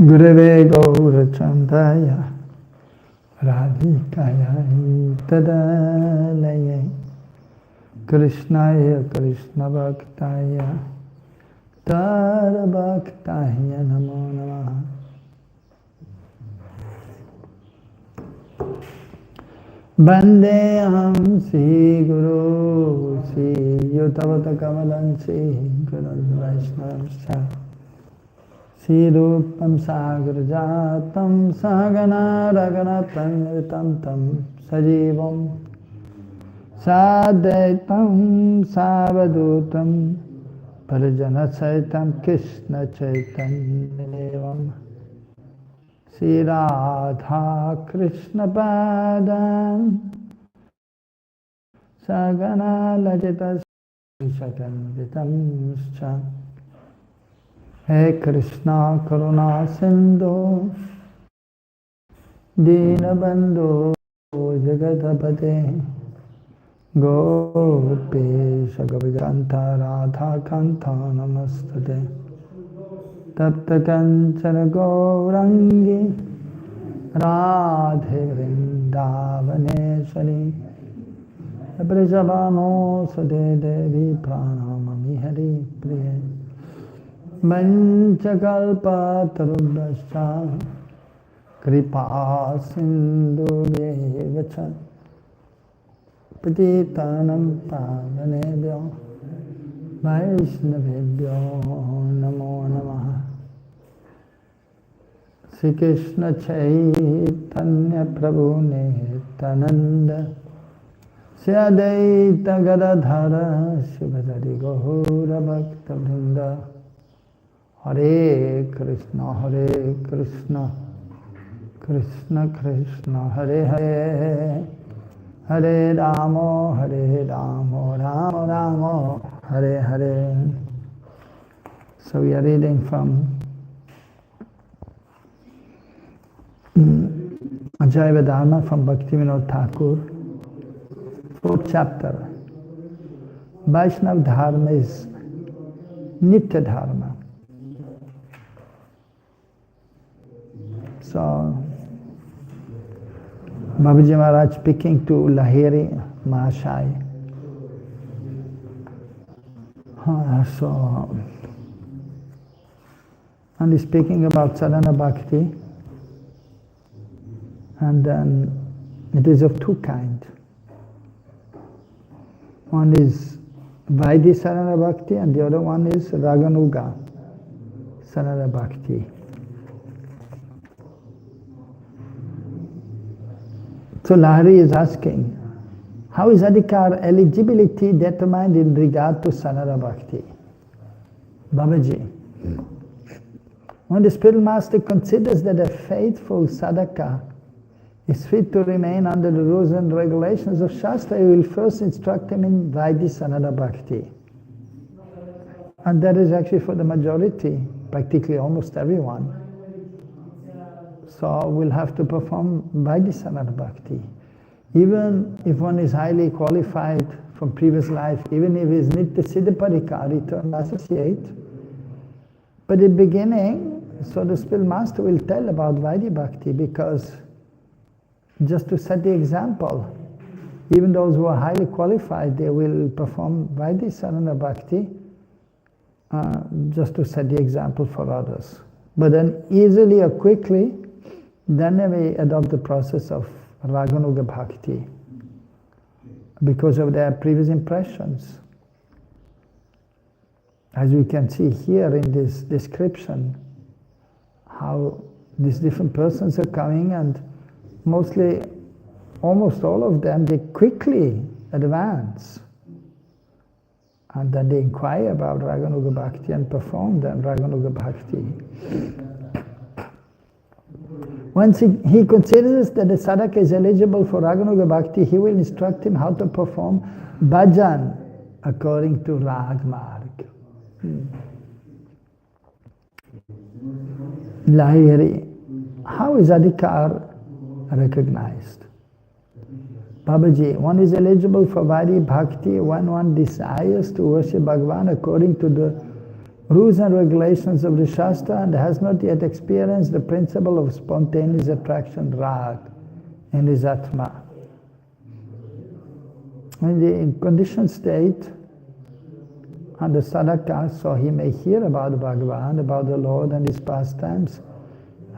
Gurave Gaurachandaya Radhikaya Tadalaya Krishnaya Krishna Bhaktaya Tara Bhaktaya Namo Namaha. Vandeham Sri Guru Sri Yutavata Kamalam Sri Guru Vaishnavascha Sri Rupam Sagrajatam Sagana Raganatam Vitam Tam Sajivam Sadaitam Savadutam Parajana Saitam Krishna Chaitanyavam Sri Radha Krishna Padam Sagana Lajita Sakanditam Scha He Krishna Karuna Sindhu Dinabandhu Jagatapate Gopesha Gaviganta Radha Kanta Namastate Tapta Kanchana Gaurangi Radhe Vrindavaneshwari Brijavano Sade Devi Pranamami Hari Priya Manchakalpa Tarubhascha Kripa Sindhu Devacha Patitanam Pavanebhyo Vaishnavebhyo Namo Namaha. Sri Krishna Chaitanya Prabhu Nityananda Sri Advaita Gadadhara Shivadari Gaura Bhakta Vrinda Hare Krishna Krishna Krishna Hare Hare Hare Ramo Ramo Ramo Hare Hare. So we are reading from Jaiva Dharma from Bhaktivinoda Thakur, 4th chapter. Vaishnava Dharma is Nitya Dharma. So, Babaji Maharaj speaking to Lahiri Mahashai. And he's speaking about Sadhana Bhakti. And then it is of two kinds. One is Vaidhi Sadhana Bhakti and the other one is Raganuga Sadhana Bhakti. So Lahiri is asking, how is Adhikar eligibility determined in regard to Sadhana Bhakti? Babaji, when the spiritual master considers that a faithful sadhaka is fit to remain under the rules and regulations of Shastra, he will first instruct him in Vaidhi Sadhana Bhakti. And that is actually for the majority, practically almost everyone. So we'll have to perform Vaidhi Sadhana Bhakti. Even if one is highly qualified from previous life, even if he is Nitya Siddha Parikar, returned associate, but in the beginning, so the spiritual master will tell about Vaidhi Bhakti, because just to set the example, even those who are highly qualified, they will perform Vaidhi Sadhana Bhakti just to set the example for others. But then easily or quickly, then they may adopt the process of Raganuga Bhakti because of their previous impressions. As we can see here in this description, how these different persons are coming, and mostly, almost all of them, they quickly advance. And then they inquire about Raganuga Bhakti and perform then Raganuga Bhakti. Once he considers that the sadhaka is eligible for Raganuga Bhakti, he will instruct him how to perform bhajan according to Rag Marg. Lahiri, how is Adhikar recognized? Babaji, one is eligible for Vaidhi Bhakti when one desires to worship Bhagavan according to the rules and regulations of the Shastra and has not yet experienced the principle of spontaneous attraction, rag, in his Atma. In the conditioned state, and the sadhaka, so he may hear about Bhagavan, about the Lord and his pastimes,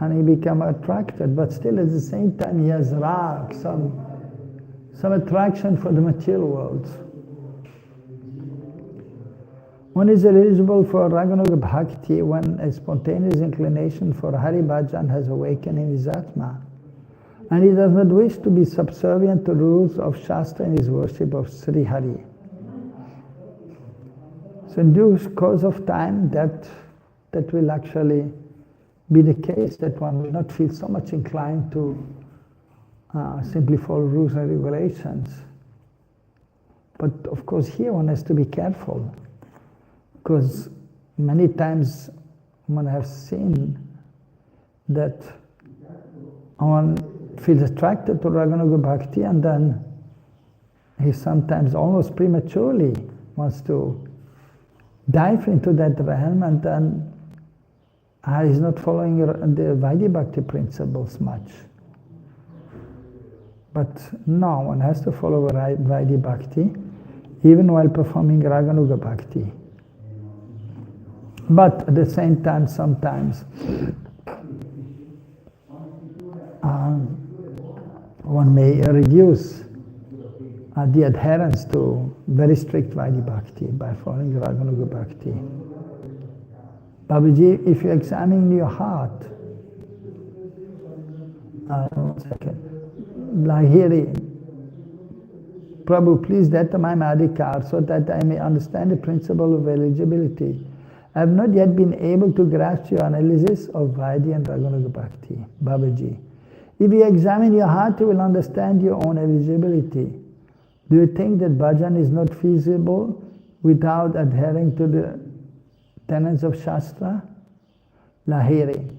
and he become attracted, but still at the same time he has rag, some attraction for the material world. One is eligible for Raganuga Bhakti when a spontaneous inclination for Hari Bhajan has awakened in his Atma, and he does not wish to be subservient to rules of Shastra in his worship of Sri Hari. So in due course of time, that will actually be the case, that one will not feel so much inclined to simply follow rules and regulations. But of course here one has to be careful, because many times one has seen that one feels attracted to Raganuga Bhakti, and then he sometimes almost prematurely wants to dive into that realm, and then he's not following the Vaidhi Bhakti principles much. But no, one has to follow Vaidhi Bhakti even while performing Raganuga Bhakti. But at the same time, sometimes one may reduce the adherence to very strict Vaidhi Bhakti by following Raganuga Bhakti. Babaji, if you examine your heart, 1 second. Lahiri, Prabhu, please determine my adhikar so that I may understand the principle of eligibility. I have not yet been able to grasp your analysis of Vaidhi and Raganuga Bhakti. Babaji, if you examine your heart, you will understand your own eligibility. Do you think that bhajan is not feasible without adhering to the tenets of Shastra? Lahiri,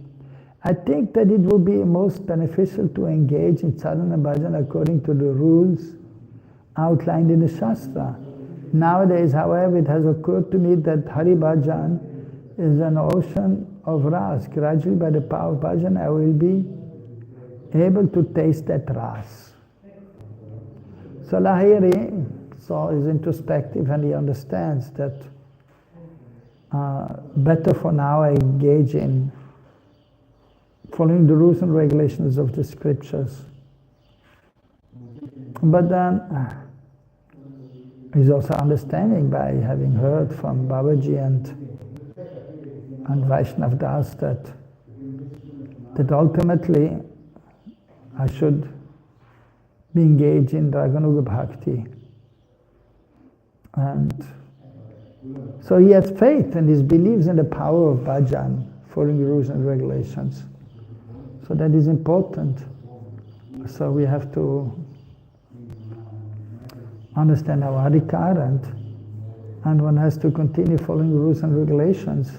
I think that it would be most beneficial to engage in sadhana bhajan according to the rules outlined in the Shastra. Nowadays, however, it has occurred to me that Hari Bhajan is an ocean of ras. Gradually, by the power of bhajan, I will be able to taste that ras. So Lahiri is introspective, and he understands that better for now I engage in following the rules and regulations of the scriptures. But then he's also understanding by having heard from Babaji and Vaishnav Das that ultimately I should be engaged in Raganuga Bhakti. And so he has faith and he believes in the power of bhajan, following rules and regulations. So that is important. So we have to understand our adhikar, and one has to continue following rules and regulations.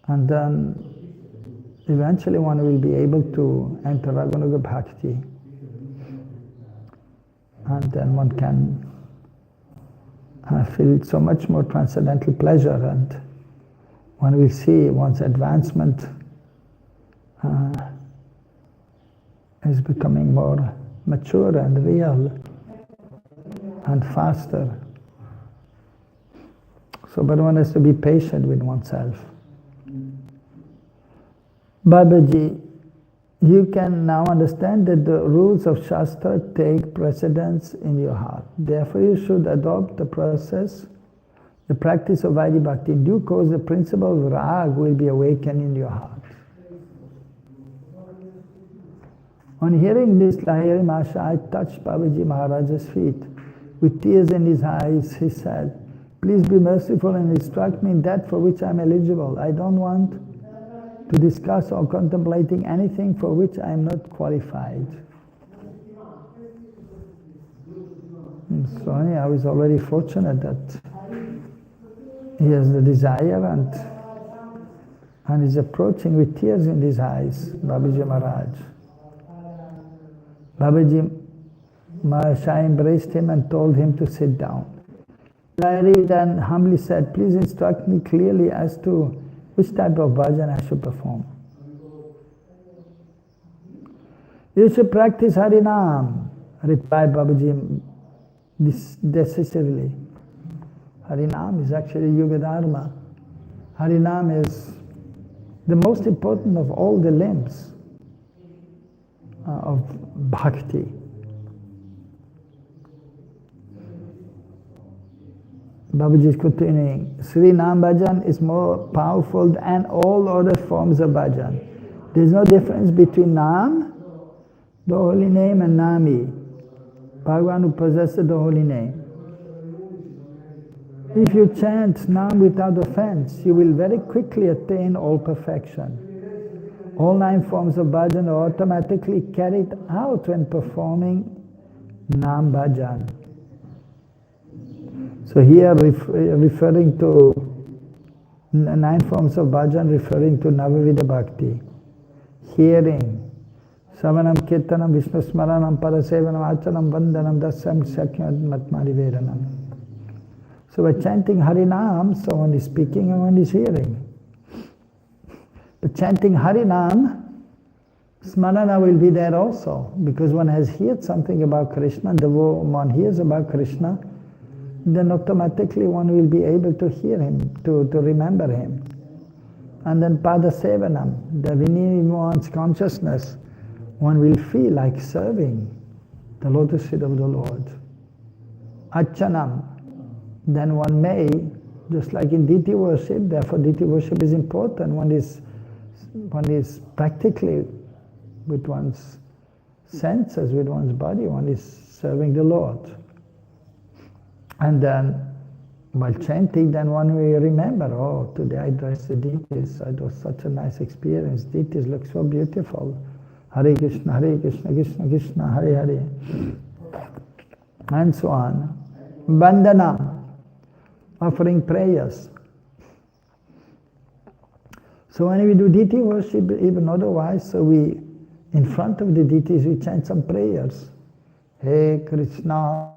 And then eventually one will be able to enter Raganuga Bhakti. And then one can feel so much more transcendental pleasure, and one will see one's advancement is becoming more mature and real and faster. So, but one has to be patient with oneself. Babaji, you can now understand that the rules of Shastra take precedence in your heart. Therefore, you should adopt the process, the practice of Vaidhi Bhakti. In due course, the principle of rag will be awakened in your heart. On hearing this, Lahiri Mahasaya touched Babaji Maharaja's feet. With tears in his eyes, he said, "Please be merciful and instruct me in that for which I am eligible. I don't want to discuss or contemplating anything for which I am not qualified." So I was already fortunate that he has the desire and is approaching with tears in his eyes, Babaji Maharaj. Babaji Mahasaya embraced him and told him to sit down. Lahiri then humbly said, please instruct me clearly as to which type of bhajan I should perform. You should practice Harinam, replied Babaji decisively. Harinam is actually Yuga Dharma. Harinam is the most important of all the limbs of bhakti. Babaji is continuing. Sri Nam Bhajan is more powerful than all other forms of bhajan. There is no difference between Nam, the holy name, and Nami, Bhagavan who possesses the holy name. If you chant Nam without offense, you will very quickly attain all perfection. All 9 forms of bhajan are automatically carried out when performing Nam Bhajan. So here referring to 9 forms of bhajan, referring to Navavidha Bhakti. Hearing, Savanam Kirtanam Vishnu Smaranam Parasevanam Achanam Vandanam Dasyam Sakyam Matmari Vedanam. So by chanting Harinam, so one is speaking and one is hearing. But chanting Harinam, Smarana will be there also, because one has heard something about Krishna, the more one hears about Krishna, then automatically one will be able to hear him, to remember him. And then Pada Sevanam, the within one's consciousness, one will feel like serving the lotus feet of the Lord. Achanam, then one may, just like in deity worship, therefore deity worship is important. One is practically with one's senses, with one's body, one is serving the Lord. And then, while chanting, then one will remember, oh, today I dressed the deities, it was such a nice experience, deities look so beautiful. Hare Krishna, Krishna Krishna, Hare Hare. And so on. Vandanam, offering prayers. So when we do deity worship, even otherwise, so we, in front of the deities, we chant some prayers. Hey Krishna,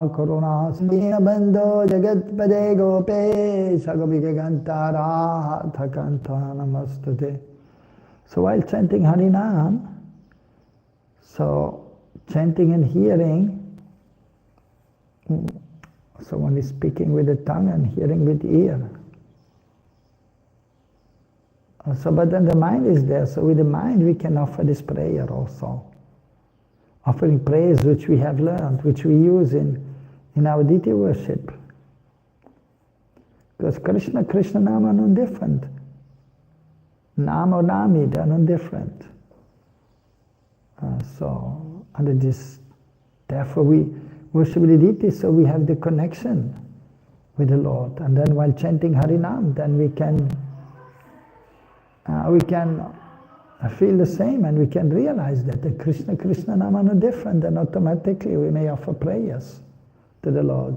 Karuna Smina Bando Jagatpade Gope Sagabhika Gantara Thakanta Namastute. So while chanting Harinam, so chanting and hearing, so one is speaking with the tongue and hearing with the ear. So but then the mind is there, so with the mind we can offer this prayer also. Offering prayers which we have learned, which we use in our deity worship. Because Krishna Nama are no different. Nam or Nami, they are no different. So, under this, therefore we worship the deity, so we have the connection with the Lord. And then while chanting Harinam, then we can feel the same, and we can realize that the Krishna Nama are no different, and automatically we may offer prayers to the Lord.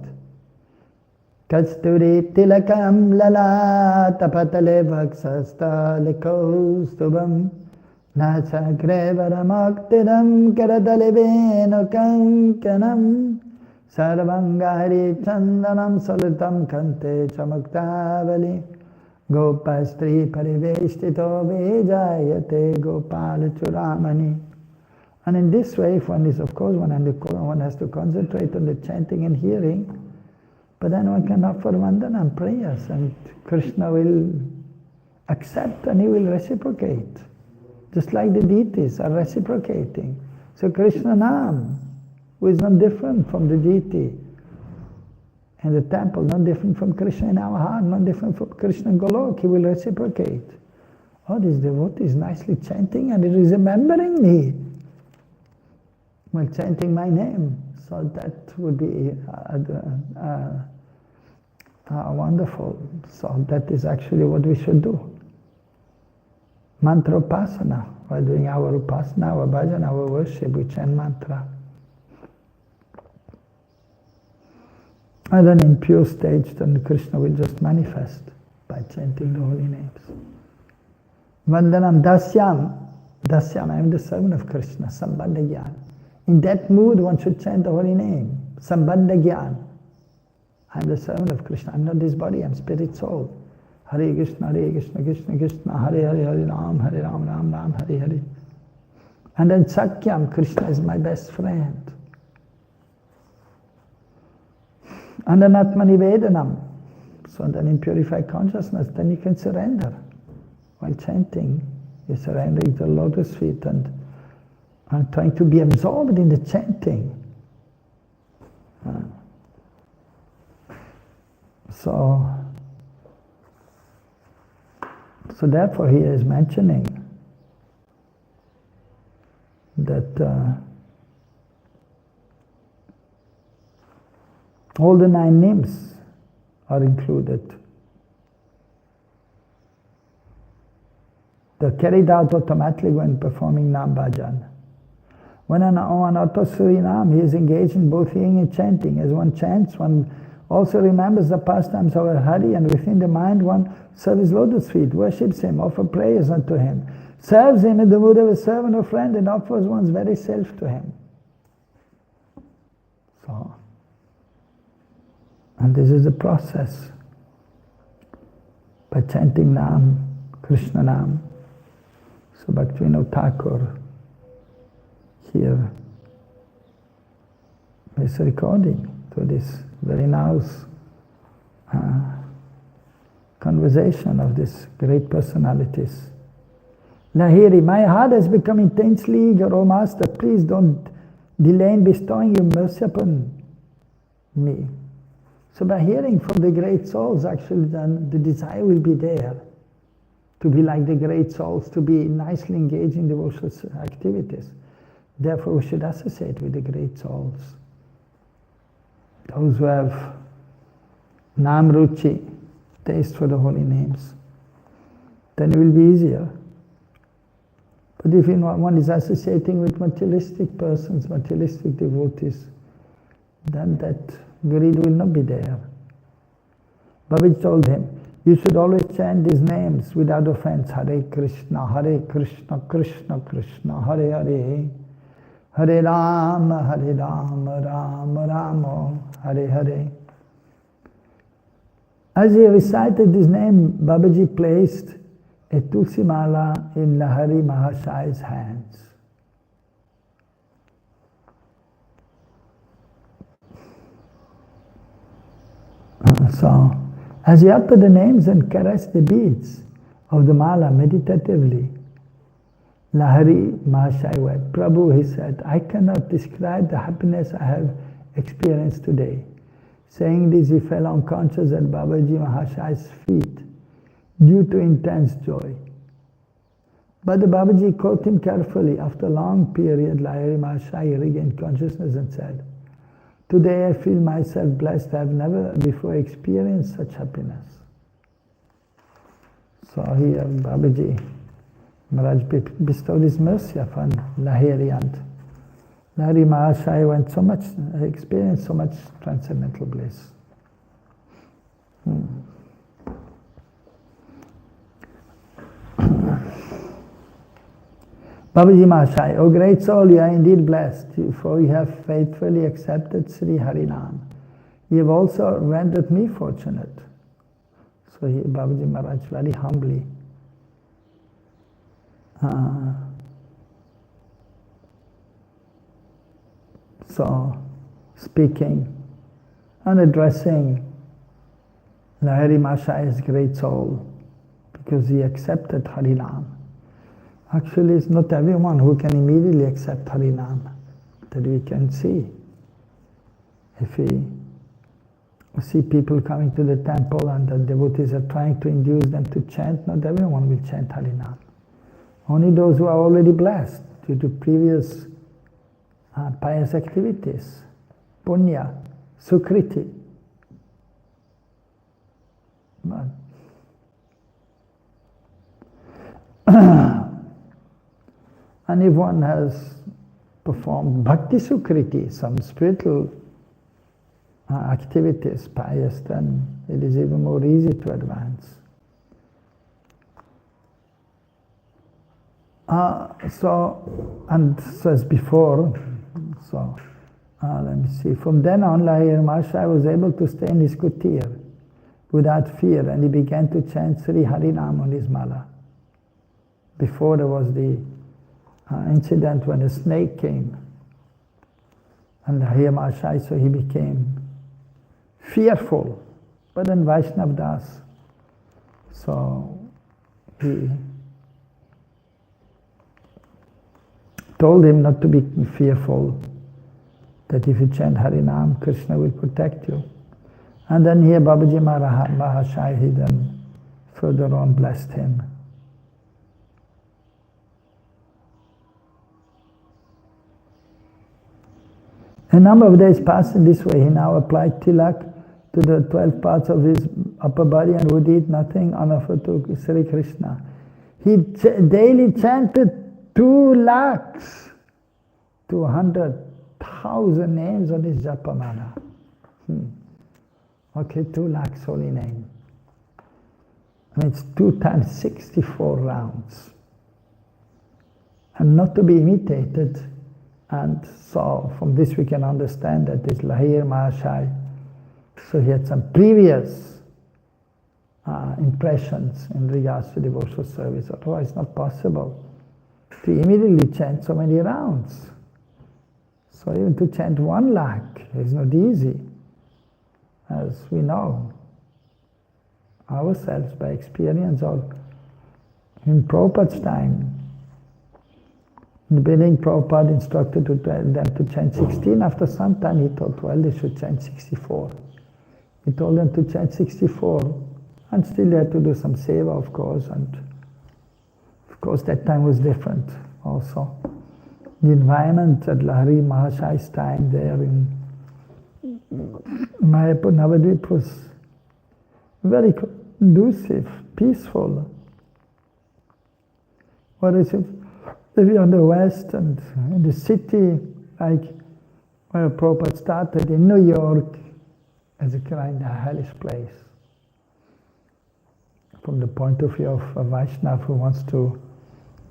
Kasturi tilakam lala tapatale vaksasta likaustubam nasakre varamaktiram karatale venu kankanam sarvangari chandanam salutam kante chamaktavali gopastri pariveshtito vijayate gopala churamani. And in this way, if one is, of course, one has to concentrate on the chanting and hearing, but then one can offer vandana and prayers, and Krishna will accept and he will reciprocate, just like the deities are reciprocating. So Krishna Nam, who is not different from the deity in the temple, not different from Krishna in our heart, not different from Krishna in Golok, he will reciprocate. Oh, this devotee is nicely chanting and it is remembering me while chanting my name. So that would be wonderful. So that is actually what we should do. Mantra upasana. While doing our upasana, our bhajan, our worship, we chant mantra. And then in pure stage, then Krishna will just manifest by chanting the holy names. Vandanam dasyam. Dasyam, I am the servant of Krishna, sambandha jnana. In that mood, one should chant the holy name, sambandha jnana. I'm the servant of Krishna. I'm not this body, I'm spirit soul. Hare Krishna, Krishna Krishna, Hare Hare, Hare Ram, Ram Ram, Hare Hare. And then Sakyam, Krishna is my best friend. And then Atmani Vedanam. So then in purified consciousness, then you can surrender. While chanting, you're surrendering to the lotus feet and trying to be absorbed in the chanting. So therefore he is mentioning that all the 9 names are included. They're carried out automatically when performing Nam Bhajan. When on Atosuri Nam, he is engaged in both hearing and chanting. As one chants, one also remembers the pastimes of Hari, and within the mind one serves his lotus feet, worships him, offers prayers unto him, serves him in the mood of a servant or friend, and offers one's very self to him. So, and this is the process. By chanting Nam, Krishna Nam. So Bhaktivinoda Thakur here is recording to this very nice conversation of these great personalities. Lahiri, my heart has become intensely eager, O Master, please don't delay in bestowing your mercy upon me. So by hearing from the great souls, actually then the desire will be there to be like the great souls, to be nicely engaged in devotional activities. Therefore we should associate with the great souls. Those who have Nam Ruchi, taste for the holy names, then it will be easier. But if one is associating with materialistic persons, materialistic devotees, then that greed will not be there. Babaji told him, you should always chant these names without offense. Hare Krishna, Krishna Krishna, Hare Hare, Hare Rama, Rama Rama, Hare Hare. As he recited this name, Babaji placed a Tulsi Mala in Lahari Mahashaya's hands. So, as he uttered the names and caressed the beads of the Mala meditatively, Lahari Mahashaya wept. Prabhu, he said, I cannot describe the happiness I have experienced today. Saying this, he fell unconscious at Babaji Mahashaya's feet due to intense joy. But the Babaji caught him carefully. After a long period, Lahari Mahashaya regained consciousness and said, today I feel myself blessed. I have never before experienced such happiness. So here Babaji Maharaj bestowed his mercy upon Lahiri, and Lahiri Mahashaya experienced so much transcendental bliss. Babaji Mahashaya, O great soul, you are indeed blessed, for you have faithfully accepted Sri Harinam. You have also rendered me fortunate. So Babaji Maharaj very humbly so speaking and addressing Lahiri Mahashaya's great soul, because he accepted Harinam. Actually, it's not everyone who can immediately accept Harinam, that we can see. If we see people coming to the temple and the devotees are trying to induce them to chant, not everyone will chant Harinam. Only those who are already blessed due to previous pious activities, punya, sukriti. And if one has performed bhakti sukriti, some spiritual activities, pious, then it is even more easy to advance. So as before, so let me see. From then on, Lahiri Mahashaya was able to stay in his kutir without fear, and he began to chant Sri Harinam on his mala. Before there was the incident when a snake came, and Lahiri Mahashaya, so he became fearful. But then Vaishnav Das, so he told him not to be fearful, that if you chant Harinam, Krishna will protect you. And then here Babaji Mahashaya, he then further on blessed him. A number of days passed in this way. He now applied tilak to the 12 parts of his upper body and would eat nothing unoffered to Sri Krishna. He daily chanted 2 lakhs, 200,000 names on his japamala. Okay, 2 lakhs holy name. I mean, it's 2 times 64 rounds. And not to be imitated. And so from this we can understand that this Lahiri Mahashaya, so he had some previous impressions in regards to devotional service. Otherwise it's not possible to immediately chant so many rounds. So even to chant 1 lakh is not easy, as we know ourselves by experience, or in Prabhupada's time. In the beginning, Prabhupada instructed them to chant 16. After some time, he told, well, they should chant 64. He told them to chant 64, and still they had to do some seva, of course, and of course that time was different also. The environment at Lahiri Mahashaya's time there in Mayapur, Navadvip was very conducive, peaceful. Whereas if you're on the west and in the city, like where Prabhupada started in New York, as a kind of hellish place. From the point of view of a Vaishnava who wants to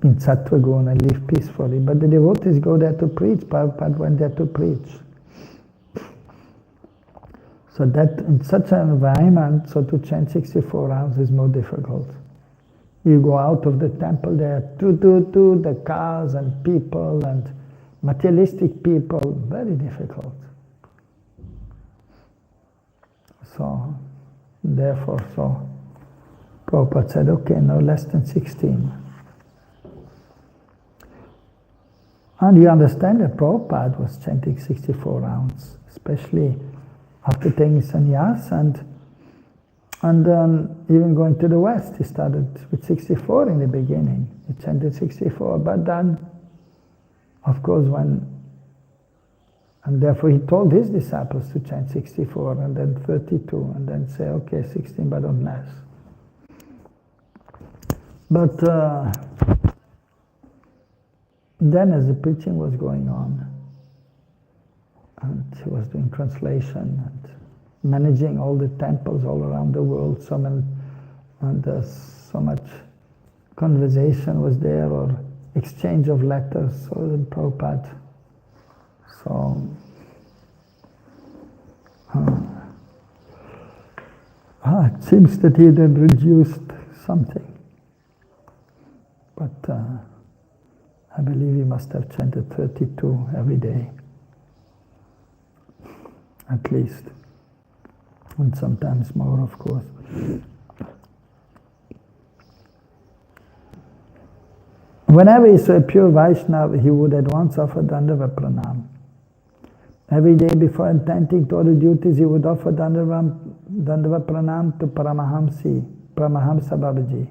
be in Sattva Guna and live peacefully. But the devotees go there to preach. Prabhupada went there to preach. So that in such an environment, so to chant 64 rounds is more difficult. You go out of the temple, there are the cars and people and materialistic people, very difficult. So, therefore, so Prabhupada said, okay, no less than 16. And you understand that Prabhupada was chanting 64 rounds, especially after taking sannyas, and even going to the West, he started with 64 in the beginning. He chanted 64, but then, of course, and therefore he told his disciples to chant 64, and then 32, and then say, okay, 16, but not less. But then as the preaching was going on, and he was doing translation, and managing all the temples all around the world, and so much conversation was there, or exchange of letters, so the Prabhupada. So it seems that he then reduced something, but I believe he must have chanted 32 every day, at least. And sometimes more, of course. Whenever he saw a pure Vaishnava, he would at once offer Dandava Pranam. Every day before intending to all the duties, he would offer Dandava Pranam to Paramahamsa Babaji.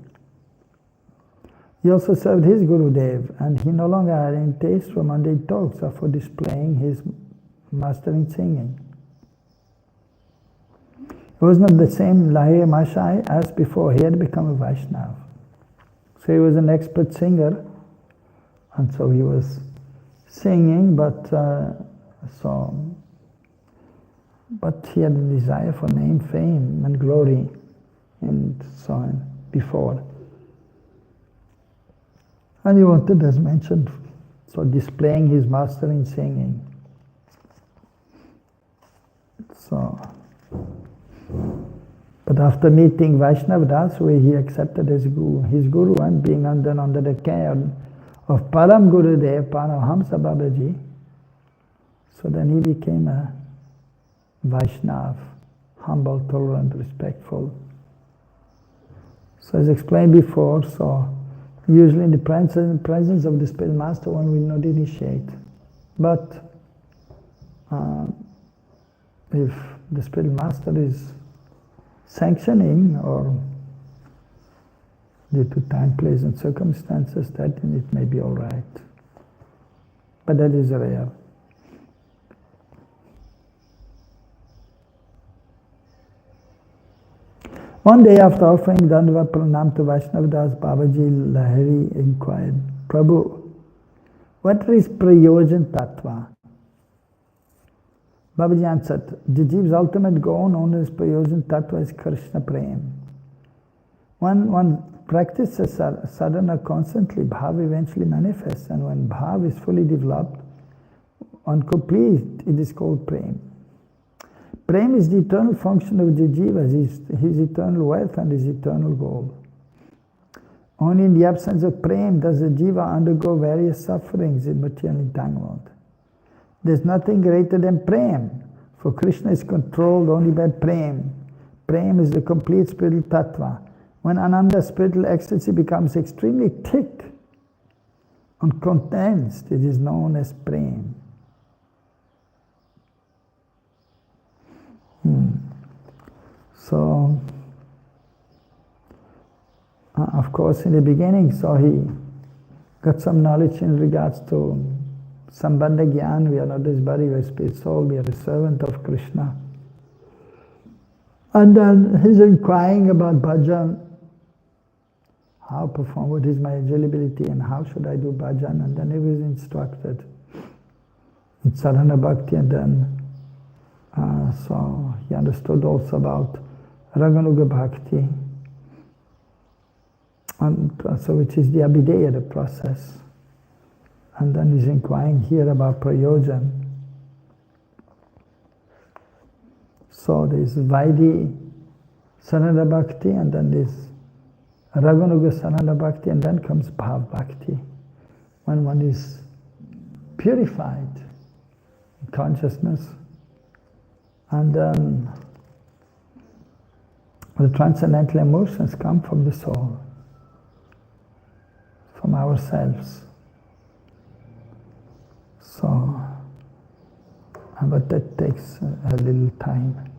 He also served his Gurudev, and he no longer had any taste for mundane talks or for displaying his master in singing. He was not the same Lahiri Mahashaya as before. He had become a Vaishnava. So he was an expert singer, and so he was singing, but he had a desire for name, fame, and glory, and so on before. And he wanted, as mentioned, so displaying his master in singing. So, but after meeting Vaishnava Das, where he accepted his guru, and being under the care of Param Gurudev, Paramahamsa Babaji, so then he became a Vaishnava, humble, tolerant, respectful. So as explained before, so usually in the presence of the spiritual master one will not initiate. But if the spiritual master is sanctioning, or due to time, place and circumstances, then it may be all right. But that is rare. One day after offering Dandavat Pranam to Vaishnava Das, Babaji Lahiri inquired, Prabhu, what is Prayojan Tattva? Babaji answered, the Jiva's ultimate goal, known as Prayojan Tattva, is Krishna Prem. One practices sadhana constantly, bhav eventually manifests, and when bhav is fully developed, on complete, it is called Prem. Prem is the eternal function of the Jiva, his eternal wealth and his eternal goal. Only in the absence of Prem does the Jiva undergo various sufferings in material entanglement. There's nothing greater than Prem, for Krishna is controlled only by Prem. Prem is the complete spiritual tattva. When Ananda spiritual ecstasy becomes extremely thick and condensed, it is known as Prem. So, of course, in the beginning, so he got some knowledge in regards to Sambandha Gyan. We are not this body, we are spirit soul, we are a servant of Krishna. And then he's inquiring about bhajan, how perform, what is my eligibility and how should I do bhajan, and then he was instructed in sadhana bhakti, and then so he understood also about Raganuga Bhakti, and so which is the Abhideya, the process. And then he's inquiring here about Prayojan. So there's Vaidhi Sananda Bhakti, and then there's Raganuga Sananda Bhakti, and then comes Bhav Bhakti, when one is purified in consciousness. And then the transcendental emotions come from the soul, from ourselves. So, but that takes a little time.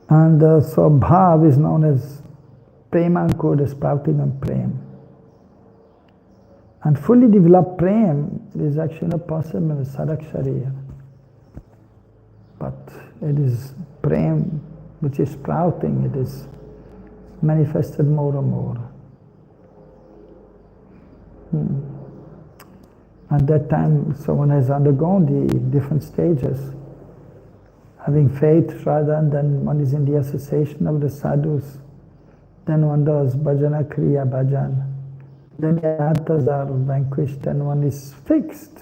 And so Bhav is known as Premankur, the sprouting of Prem. And fully developed Prem is actually not possible with Sadakshariya. But it is Prem which is sprouting, it is manifested more and more. At that time, so one has undergone the different stages, having faith, Shraddha, and then one is in the association of the sadhus, then one does bhajana kriya bhajan, then the yatas are vanquished, and one is fixed,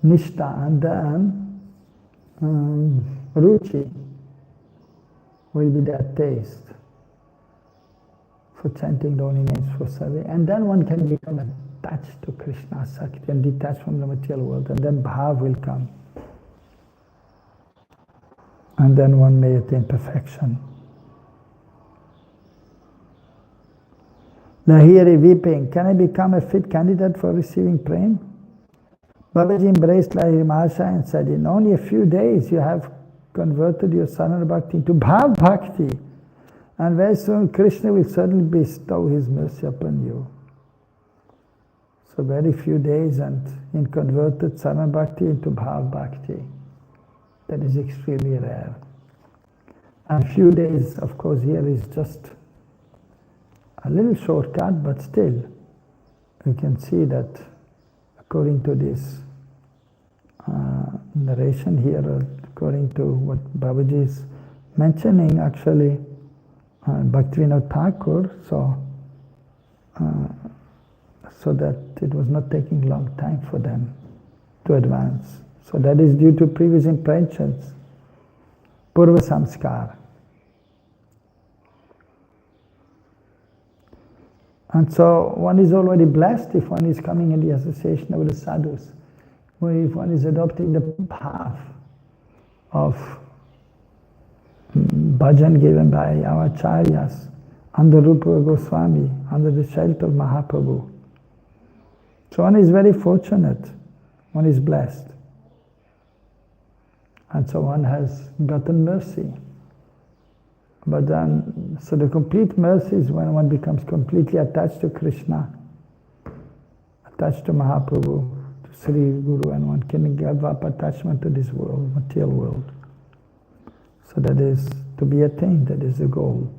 nishta, and then ruchi will be that taste for chanting the holy names, for serving, and then one can become attached to Krishna Sakti and detached from the material world, and then bhav will come, and then one may attain perfection. Lahiri weeping, can I become a fit candidate for receiving prem? Babaji embraced Lahiri Mahasaya and said, in only a few days you have converted your sadhana bhakti into bhav bhakti, and very soon Krishna will certainly bestow his mercy upon you. So very few days and in converted sadhana bhakti into bhav bhakti. That is extremely rare. And few days, of course, here is just a little shortcut, but still, you can see that according to this narration here, according to what Babaji is mentioning, actually, Bhaktivinoda Thakur, so that it was not taking long time for them to advance. So that is due to previous impressions, purva samskar. And so one is already blessed if one is coming in the association with the sadhus, if one is adopting the path of bhajan given by our acharyas, under Rupa Goswami, under the shelter of Mahaprabhu. So one is very fortunate, one is blessed. And so one has gotten mercy. But then, so the complete mercy is when one becomes completely attached to Krishna, attached to Mahaprabhu, to Sri Guru, and one can give up attachment to this world, material world. So that is to be attained, that is the goal.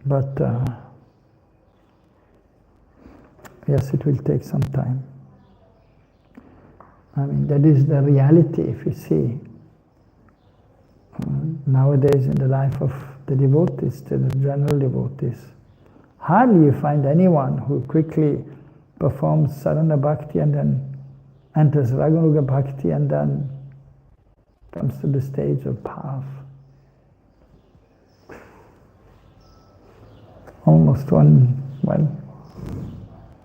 But yes, it will take some time. I mean, that is the reality, if you see. Nowadays in the life of the devotees, the general devotees, hardly you find anyone who quickly performs Sarana Bhakti and then enters Raganuga Bhakti and then comes to the stage of path. Almost one, well,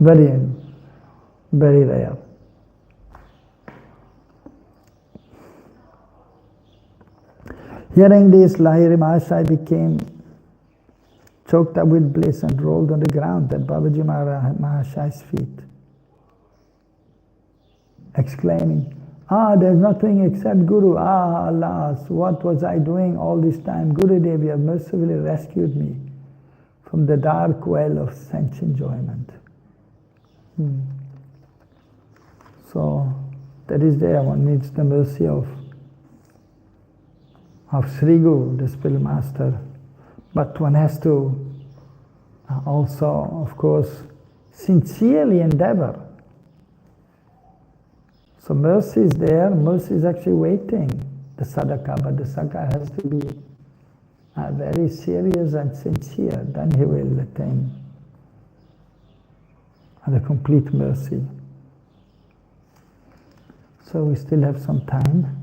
very, very rare. Hearing this, Lahiri Mahashai became choked up with bliss and rolled on the ground at Babaji Mahashai's feet, exclaiming, there's nothing except Guru. Alas, what was I doing all this time? Gurudev, you have mercifully rescued me from the dark well of sense enjoyment. So, that is there, one needs the mercy of Sri Guru, the spiritual master. But one has to also, of course, sincerely endeavor. So mercy is there, mercy is actually waiting, the sadhaka, but the sadhaka has to be very serious and sincere, then he will attain the complete mercy. So we still have some time.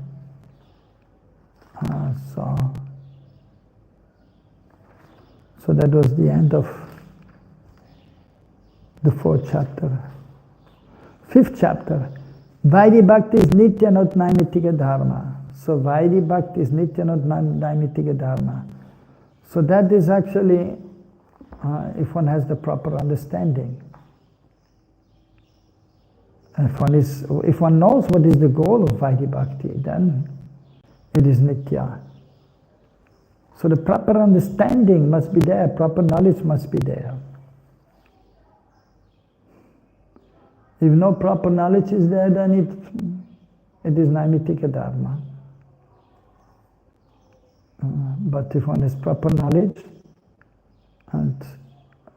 So that was the end of the 4th chapter. 5th chapter, Vaidhi Bhakti is Nitya not Naimitika Dharma. So Vaidhi Bhakti is Nitya not Naimitika Dharma. So that is actually, if one has the proper understanding. If one knows what is the goal of Vaidhi Bhakti, then it is Nitya. So the proper understanding must be there, proper knowledge must be there. If no proper knowledge is there, then it is Naimitika Dharma. But if one has proper knowledge and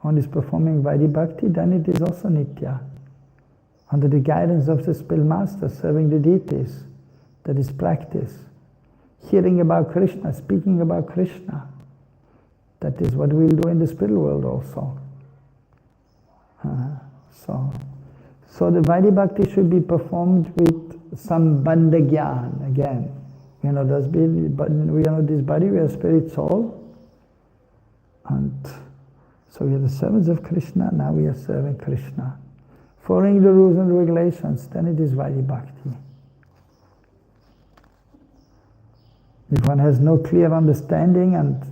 one is performing Vaidhi Bhakti, then it is also Nitya. Under the guidance of the spell master, serving the deities, that is practice. Hearing about Krishna, speaking about Krishna. That is what we'll do in the spiritual world also. So the Vaidhi Bhakti should be performed with some bandha gyan. Again, we know this body, we are spirit soul. And so we are the servants of Krishna, now we are serving Krishna. Following the rules and regulations, then it is Vaidhi Bhakti. If one has no clear understanding and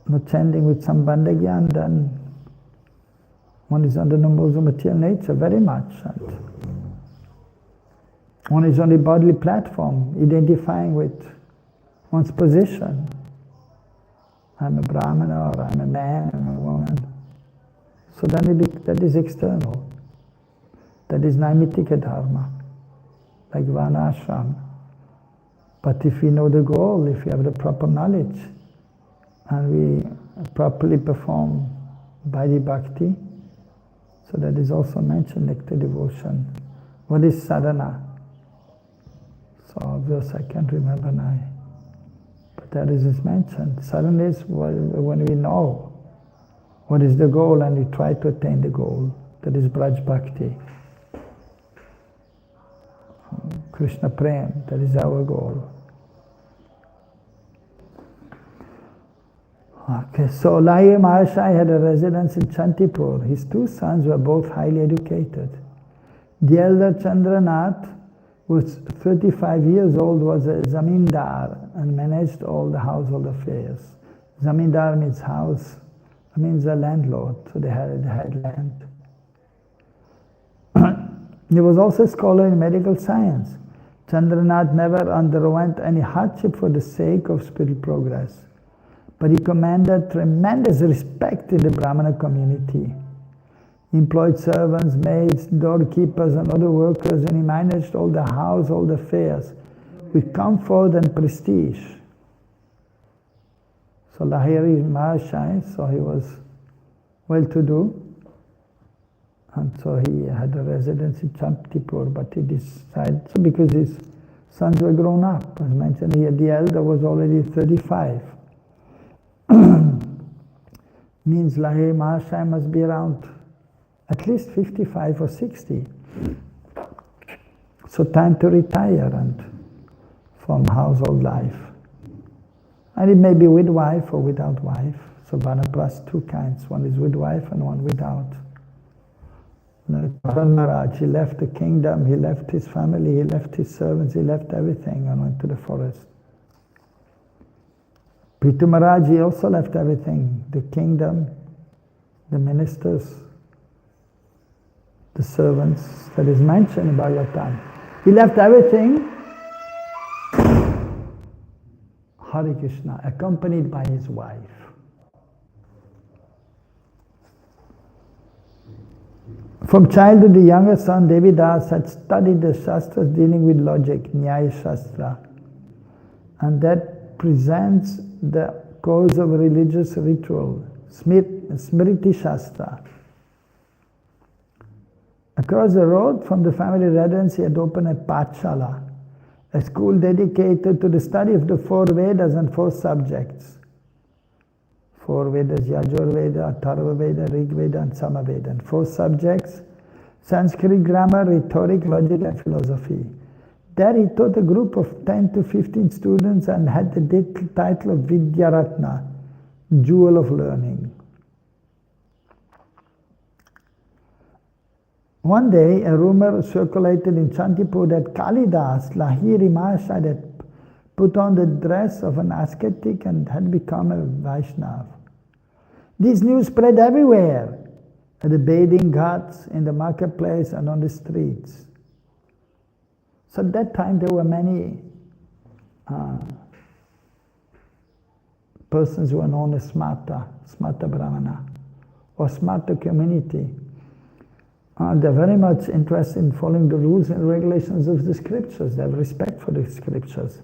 not chanting with some bandha gyan, then one is under the modes of material nature very much. And one is on the bodily platform, identifying with one's position. I'm a Brahmana, or I'm a man, I'm a woman. So then that is external. That is Naimitika Dharma, like Varnashram. But if we know the goal, if we have the proper knowledge, and we properly perform Vaidhi Bhakti, so that is also mentioned next to devotion. What is sadhana? So verse I can't remember now. But that is mentioned. Sadhana is when we know what is the goal and we try to attain the goal. That is Braj Bhakti. Krishna Prem, that is our goal. Okay, so Lahiri Mahashaya had a residence in Chantipur. His two sons were both highly educated. The elder Chandranath, who was 35 years old, was a zamindar and managed all the household affairs. Zamindar means house, means a landlord, so they had land. He was also a scholar in medical science. Chandranath never underwent any hardship for the sake of spiritual progress, but he commanded tremendous respect in the Brahmana community. He employed servants, maids, doorkeepers, and other workers, and he managed all the household affairs with comfort and prestige. So Lahiri Mahashaya, so he was well-to-do, and so he had a residence in Chantipur, but he decided, so because his sons were grown up, as mentioned here, the elder was already 35. Means Lahiri Mahashaya must be around at least 55 or 60. So time to retire and from household life. And it may be with wife or without wife. So Vanaprastha, two kinds. One is with wife and one without. Maharaj, he left the kingdom, he left his family, he left his servants, he left everything and went to the forest. Prithu Maharaj, he also left everything, the kingdom, the ministers, the servants, that is mentioned in Bhagavatam. He left everything, Hare Krishna, accompanied by his wife. From childhood, the younger son, Devidas, had studied the Shastras dealing with logic, Nyaya Shastra, and that presents the cause of religious ritual, Smriti Shastra. Across the road from the family residence, he had opened a Pathshala, a school dedicated to the study of the four Vedas and four subjects. Four Vedas, Yajur Veda, Atharva Veda, Rig Veda, and Samaveda. And four subjects, Sanskrit grammar, rhetoric, logic, and philosophy. There he taught a group of 10 to 15 students and had the title of Vidyaratna, Jewel of Learning. One day, a rumor circulated in Chantipur that Kalidas, Lahiri Mahashaya, had put on the dress of an ascetic and had become a Vaishnava. This news spread everywhere, at the bathing ghats, in the marketplace, and on the streets. So at that time there were many persons who were known as Smarta Brahmana, or Smarta community. They're very much interested in following the rules and regulations of the scriptures. They have respect for the scriptures.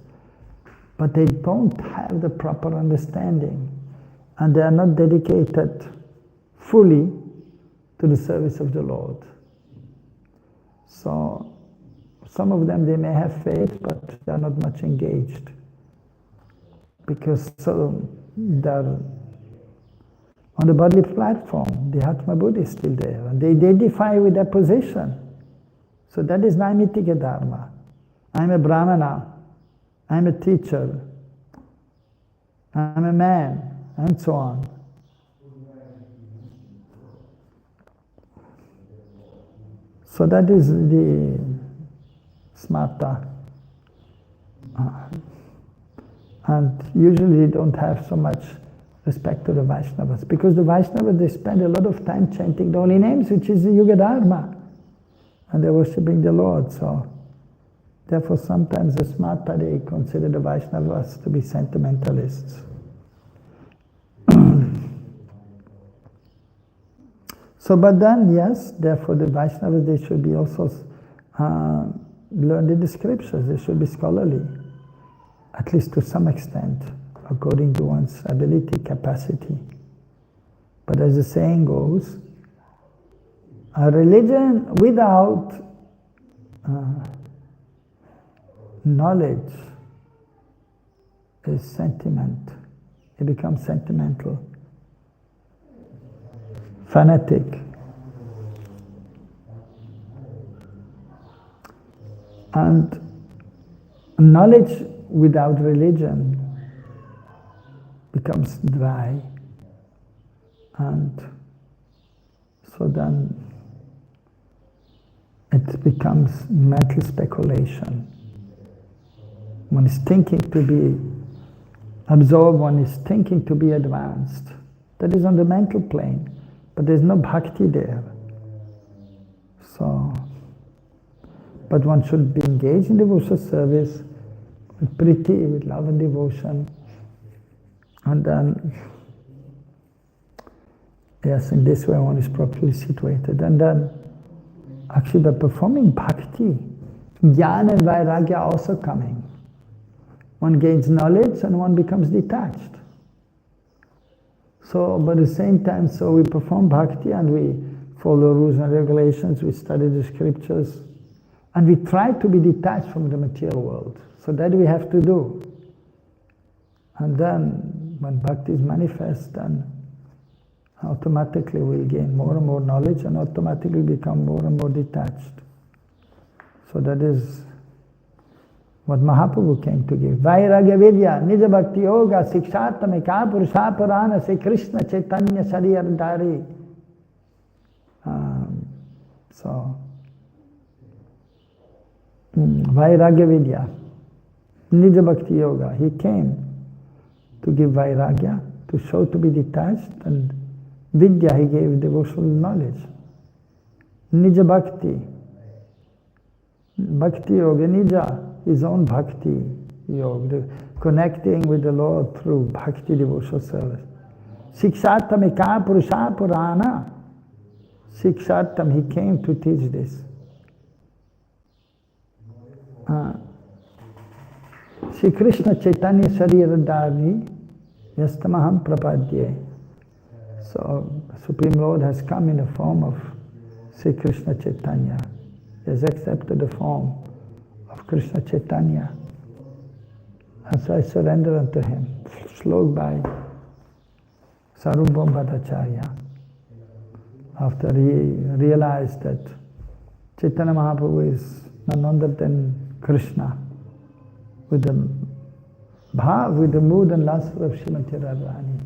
But they don't have the proper understanding, and they are not dedicated fully to the service of the Lord. So some of them, they may have faith, but they are not much engaged, because they're on the bodily platform. The Atma Buddha is still there, and they identify with their position. So that is Naimitika Dharma. I'm a Brahmana, I'm a teacher, I'm a man, and so on. So that is the Smarta. And usually they don't have so much respect to the Vaishnavas, because the Vaishnavas, they spend a lot of time chanting the holy names, which is the Yuga Dharma, and they're worshipping the Lord. So therefore sometimes the Smarta, they consider the Vaishnavas to be sentimentalists. So, but then, yes, therefore the Vaishnavas, they should be also learned in the scriptures, they should be scholarly, at least to some extent, according to one's ability, capacity. But as the saying goes, a religion without knowledge is sentiment. It becomes sentimental, fanatic. And knowledge without religion becomes dry, and so then it becomes mental speculation. One is thinking to be absorbed, one is thinking to be advanced. That is on the mental plane, but there's no bhakti there. So, but one should be engaged in devotional service with priti, with love and devotion. And then, yes, in this way one is properly situated. And then, actually by performing bhakti, jnana and vairagya are also coming. One gains knowledge and one becomes detached. So, but at the same time, so we perform bhakti and we follow rules and regulations, we study the scriptures, and we try to be detached from the material world. So that we have to do. And then, when bhakti is manifest, then automatically we'll gain more and more knowledge and automatically become more and more detached. So that is what Mahaprabhu came to give. Vairagya vidya, nija bhakti yoga, sikshatame kapurusha purana, se Krishna chaitanya sariyardari. Vairagya vidya, nija bhakti yoga. He came to give vairagya, to show to be detached, and vidya, he gave devotional knowledge. Nija bhakti, bhakti yoga, nija, his own bhakti yoga, connecting with the Lord through bhakti devotional service. Sikshatam eka purusha purana. Sikshatam, he came to teach this. Sri Krishna Chaitanya Shariradhari Yastamaham Prapadye. So, Supreme Lord has come in the form of Sri Krishna Chaitanya. He has accepted the form of Krishna Chaitanya. And so I surrender unto him. Slok by Sarubham Bhattacharya. After he realized that Chaitanya Mahaprabhu is none other than Krishna, with the bhav, with the mood and lustre of Srimati Radharani.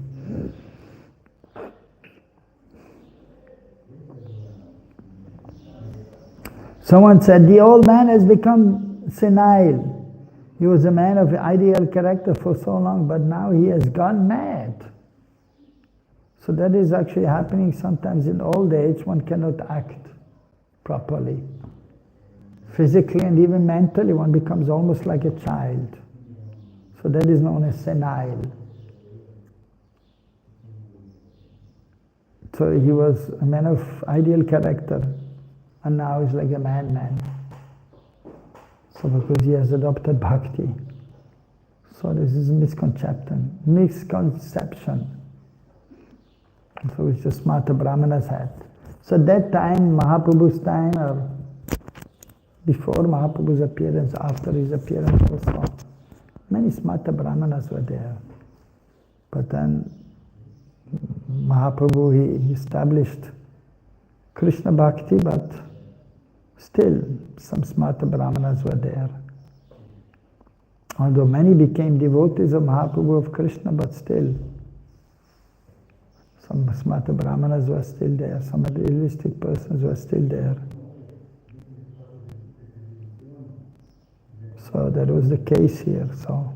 Someone said, the old man has become senile. He was a man of ideal character for so long, but now he has gone mad. So that is actually happening sometimes in old age. One cannot act properly. Physically and even mentally, one becomes almost like a child. So that is known as senile. So he was a man of ideal character, and now he's like a madman. So because he has adopted bhakti. So this is a misconception. So which the smarter Brahmanas had. So that time, Mahaprabhu's time, or before Mahaprabhu's appearance, after his appearance also, many smarta Brahmanas were there. But then Mahaprabhu, he established Krishna Bhakti, but still some smarta Brahmanas were there. Although many became devotees of Mahaprabhu of Krishna, but still some smarta Brahmanas were still there, some idealistic persons were still there. So that was the case here. So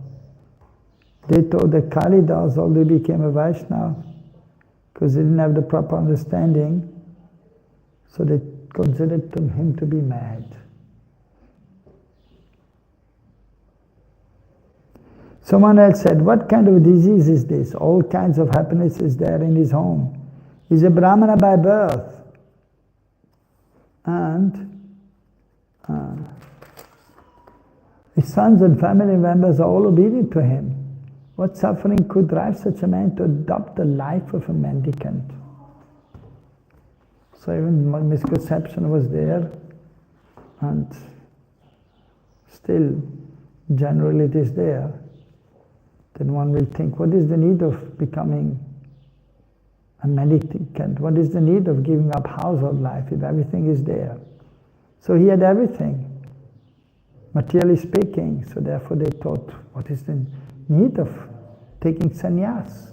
they thought that Kalidas already became a Vaishnava because they didn't have the proper understanding. So they considered him to be mad. Someone else said, what kind of disease is this? All kinds of happiness is there in his home. He's a Brahmana by birth. And his sons and family members are all obedient to him. What suffering could drive such a man to adopt the life of a mendicant? So even misconception was there, and still generally it is there. Then one will think, what is the need of becoming a mendicant? What is the need of giving up household life if everything is there? So he had everything. materially speaking. So therefore they thought, what is the need of taking sannyas?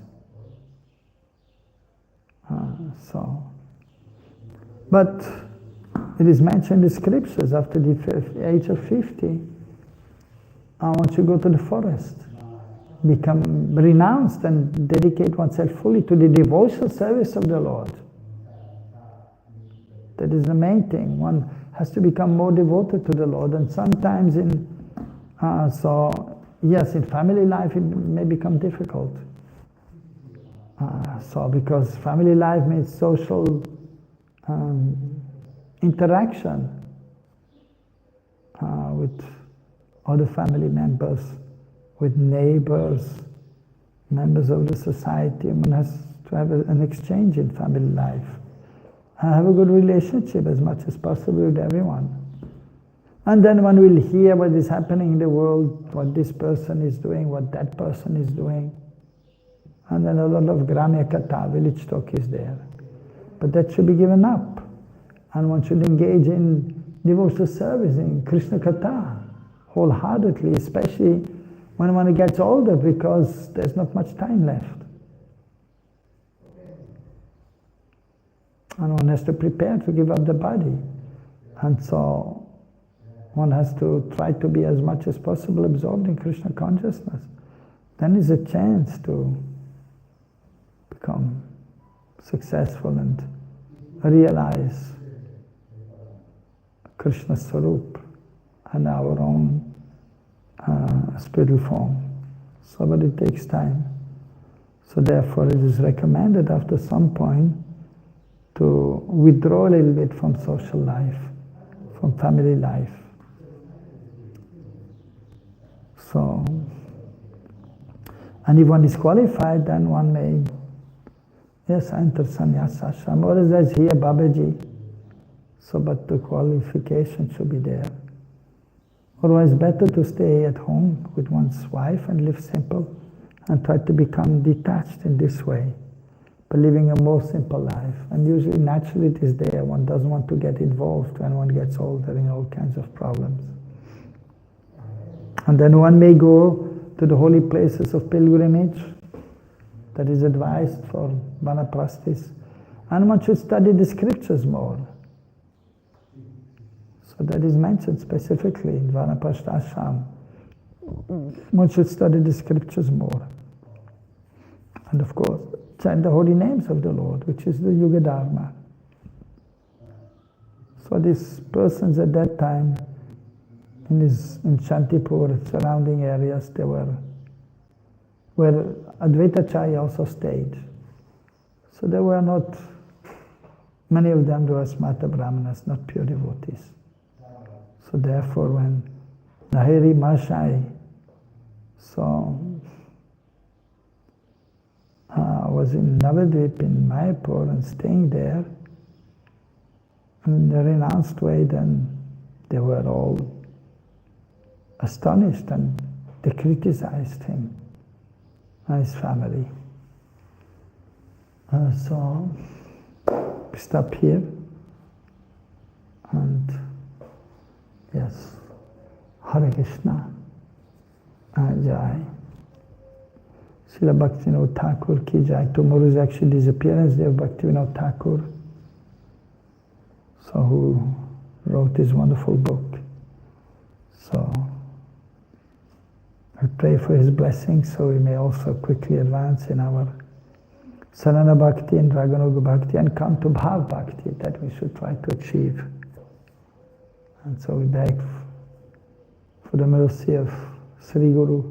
But it is mentioned in the scriptures, after the age of 50, I want to go to the forest, become renounced and dedicate oneself fully to the devotional service of the Lord. That is the main thing. One has to become more devoted to the Lord, and sometimes in family life it may become difficult. Because family life means social interaction with other family members, with neighbors, members of the society. One has to have an exchange in family life. Have a good relationship as much as possible with everyone. And then one will hear what is happening in the world, what this person is doing, what that person is doing. And then a lot of Gramya Katha, village talk is there. But that should be given up. And one should engage in devotional service, in Krishna Katha, wholeheartedly, especially when one gets older, because there's not much time left. And one has to prepare to give up the body. And so one has to try to be as much as possible absorbed in Krishna consciousness. Then is a chance to become successful and realize Krishna Swarup and our own spiritual form. So, but it takes time. So therefore it is recommended after some point to withdraw a little bit from social life, from family life. So, and if one is qualified, then one may, enter sannyasa ashram, or as I hear Babaji. So, but the qualification should be there. Otherwise, better to stay at home with one's wife and live simple, and try to become detached in this way, by living a more simple life. And usually, naturally, it is there. One doesn't want to get involved when one gets older in all kinds of problems. And then one may go to the holy places of pilgrimage. That is advised for vanaprasthis. And one should study the scriptures more. So that is mentioned specifically in Vanaprastha ashram. One should study the scriptures more. And of course, chant the holy names of the Lord, which is the Yuga Dharma. So these persons at that time, in Shantipur, surrounding areas, they were where Advaitacharya also stayed. So there were not, many of them were Smata Brahmanas, not pure devotees. So therefore when Lahiri Mahashai was in Navadvip in Mayapur and staying there in a renounced way, then they were all astonished and they criticized him and his family. So we stop here, and yes, Hare Krishna, Jai. Srila Bhaktivinoda Thakur ki Jai. Tomorrow is actually disappearance day of Bhaktivinoda Thakur, so who wrote this wonderful book. So I pray for his blessings so we may also quickly advance in our Sarana Bhakti and Raganuga Bhakti and come to Bhav Bhakti that we should try to achieve. And so we beg for the mercy of Sri Guru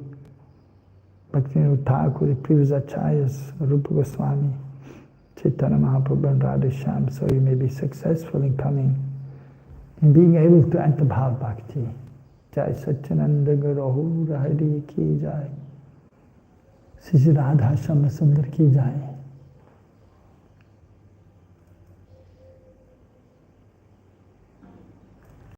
Bhaktivinoda Thakur, the previous acharyas, Rupa Goswami, Chaitanya Mahaprabhu and Radheshyam, so we may be successful in coming, in being able to enter Bhav Bhakti. Jai Satyananda Guru Hari Ki Jai. Sri Radha Shyama Sundar Ki Jai.